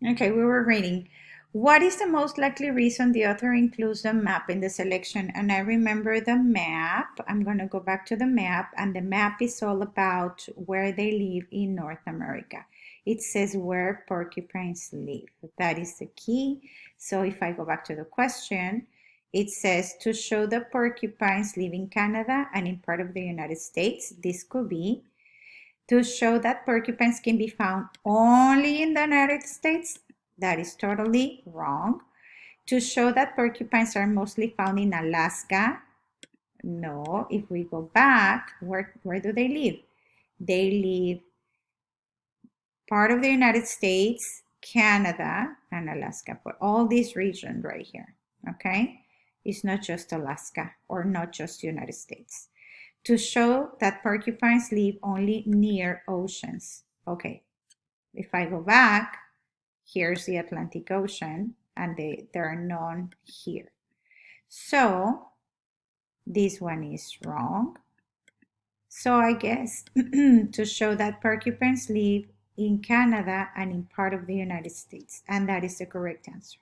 Okay, we were reading. What is the most likely reason the author includes the map in the selection? And I remember the map. I'm going to go back to the map, and the map is all about where they live in North America. It says where porcupines live. That is the key. So if I go back to the question, it says to show that porcupines live in Canada and in part of the United States. This could be to show that porcupines can be found only in the United States. That is totally wrong. To show that porcupines are mostly found in Alaska. No, if we go back, where do they live? They live part of the United States, Canada, and Alaska, but all this region right here, okay? It's not just Alaska or not just United States. To show that porcupines live only near oceans. Okay, if I go back, here's the Atlantic Ocean, and they're known here. So this one is wrong. So I guess to show that porcupines live in Canada and in part of the United States, and that is the correct answer.